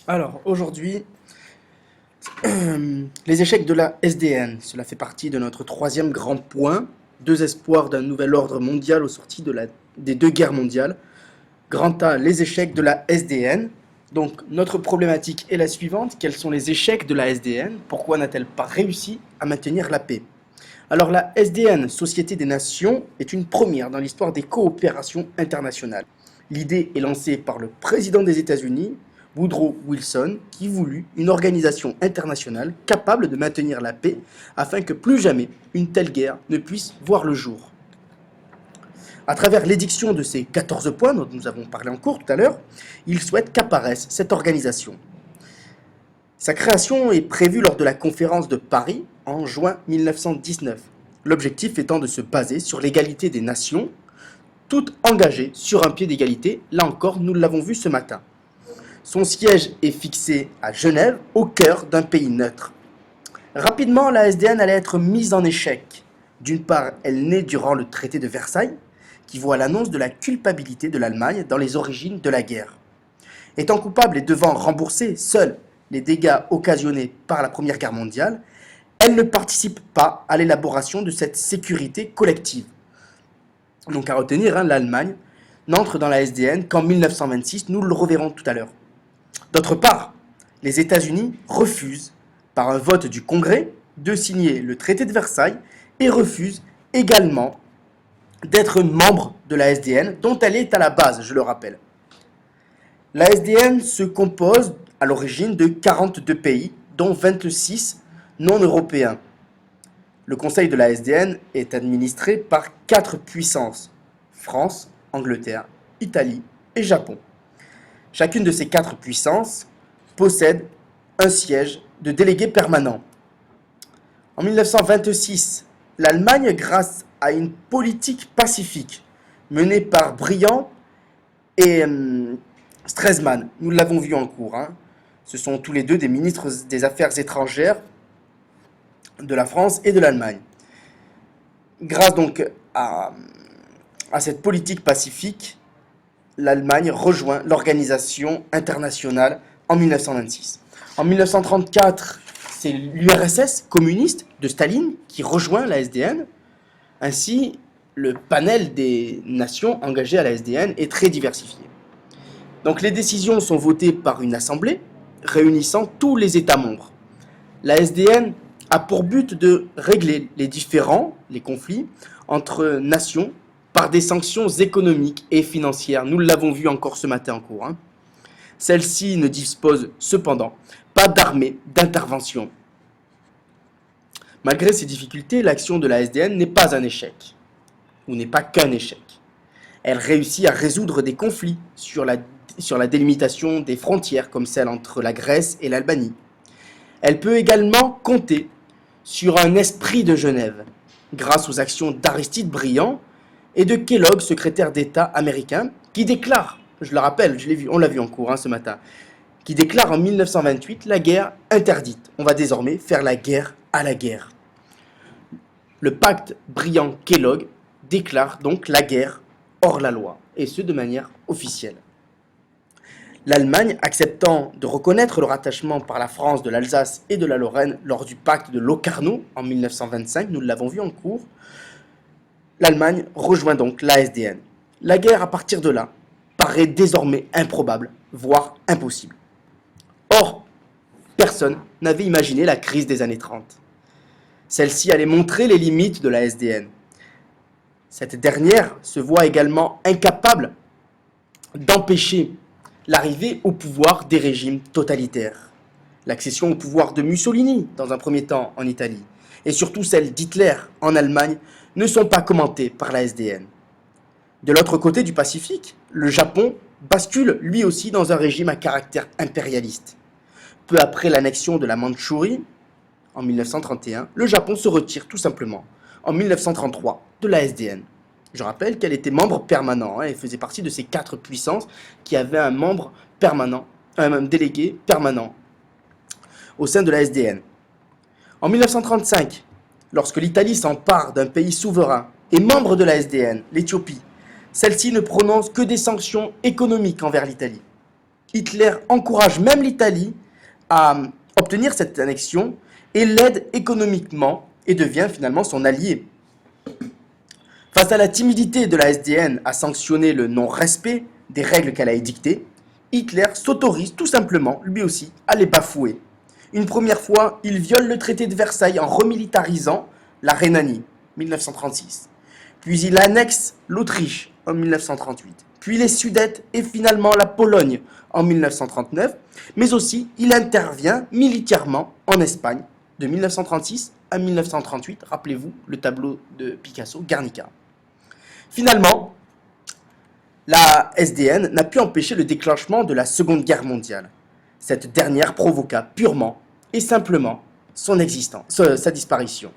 Alors, aujourd'hui, les échecs de la SDN, cela fait partie de notre troisième grand point. Deux espoirs d'un nouvel ordre mondial au sorti des deux guerres mondiales. Grand A, les échecs de la SDN. Donc, notre problématique est la suivante. Quels sont les échecs de la SDN? Pourquoi n'a-t-elle pas réussi à maintenir la paix? Alors, la SDN, Société des Nations, est une première dans l'histoire des coopérations internationales. L'idée est lancée par le président des États-Unis, Woodrow Wilson, qui voulut une organisation internationale capable de maintenir la paix afin que plus jamais une telle guerre ne puisse voir le jour. À travers l'édiction de ces 14 points dont nous avons parlé en cours tout à l'heure, il souhaite qu'apparaisse cette organisation. Sa création est prévue lors de la conférence de Paris en juin 1919, l'objectif étant de se baser sur l'égalité des nations, toutes engagées sur un pied d'égalité. Là encore, nous l'avons vu ce matin. Son siège est fixé à Genève, au cœur d'un pays neutre. Rapidement, la SDN allait être mise en échec. D'une part, elle naît durant le traité de Versailles, qui voit l'annonce de la culpabilité de l'Allemagne dans les origines de la guerre. Étant coupable et devant rembourser seule les dégâts occasionnés par la Première Guerre mondiale, elle ne participe pas à l'élaboration de cette sécurité collective. Donc à retenir, l'Allemagne n'entre dans la SDN qu'en 1926, nous le reverrons tout à l'heure. D'autre part, les États-Unis refusent, par un vote du Congrès, de signer le traité de Versailles et refusent également d'être membre de la SDN, dont elle est à la base, je le rappelle. La SDN se compose à l'origine de 42 pays, dont 26 non européens. Le Conseil de la SDN est administré par 4 puissances: France, Angleterre, Italie et Japon. Chacune de ces 4 puissances possède un siège de délégué permanent. En 1926, l'Allemagne, grâce à une politique pacifique menée par Briand et Stresemann, nous l'avons vu en cours, ce sont tous les deux des ministres des Affaires étrangères de la France et de l'Allemagne. Grâce donc à cette politique pacifique, l'Allemagne rejoint l'organisation internationale en 1926. En 1934, c'est l'URSS communiste de Staline qui rejoint la SDN. Ainsi, le panel des nations engagées à la SDN est très diversifié. Donc les décisions sont votées par une assemblée réunissant tous les États membres. La SDN a pour but de régler les conflits entre nations par des sanctions économiques et financières. Nous l'avons vu encore ce matin en cours. Celle-ci ne dispose cependant pas d'armée d'intervention. Malgré ces difficultés, l'action de la SDN n'est pas un échec, ou n'est pas qu'un échec. Elle réussit à résoudre des conflits sur la délimitation des frontières, comme celle entre la Grèce et l'Albanie. Elle peut également compter sur un esprit de Genève, grâce aux actions d'Aristide Briand et de Kellogg, secrétaire d'État américain, qui déclare, je le rappelle, on l'a vu en cours ce matin, qui déclare en 1928 la guerre interdite. On va désormais faire la guerre à la guerre. Le pacte Briand-Kellogg déclare donc la guerre hors la loi, et ce de manière officielle. L'Allemagne, acceptant de reconnaître le rattachement par la France de l'Alsace et de la Lorraine lors du pacte de Locarno en 1925, nous l'avons vu en cours, l'Allemagne rejoint donc la SDN. La guerre, à partir de là, paraît désormais improbable, voire impossible. Or, personne n'avait imaginé la crise des années 30. Celle-ci allait montrer les limites de la SDN. Cette dernière se voit également incapable d'empêcher l'arrivée au pouvoir des régimes totalitaires. L'accession au pouvoir de Mussolini, dans un premier temps en Italie, et surtout celle d'Hitler en Allemagne, ne sont pas commentées par la SDN. De l'autre côté du Pacifique, le Japon bascule lui aussi dans un régime à caractère impérialiste. Peu après l'annexion de la Mandchourie, en 1931, le Japon se retire tout simplement, en 1933, de la SDN. Je rappelle qu'elle était membre permanent, elle faisait partie de ces 4 puissances qui avaient un membre permanent, un délégué permanent au sein de la SDN. En 1935, lorsque l'Italie s'empare d'un pays souverain et membre de la SDN, l'Éthiopie, celle-ci ne prononce que des sanctions économiques envers l'Italie. Hitler encourage même l'Italie à obtenir cette annexion et l'aide économiquement et devient finalement son allié. Face à la timidité de la SDN à sanctionner le non-respect des règles qu'elle a édictées, Hitler s'autorise tout simplement, lui aussi, à les bafouer. Une première fois, il viole le traité de Versailles en remilitarisant la Rhénanie, 1936. Puis il annexe l'Autriche en 1938. Puis les Sudètes et finalement la Pologne en 1939. Mais aussi, il intervient militairement en Espagne de 1936 à 1938. Rappelez-vous le tableau de Picasso, Guernica. Finalement, la SDN n'a pu empêcher le déclenchement de la Seconde Guerre mondiale. Cette dernière provoqua purement et simplement sa disparition.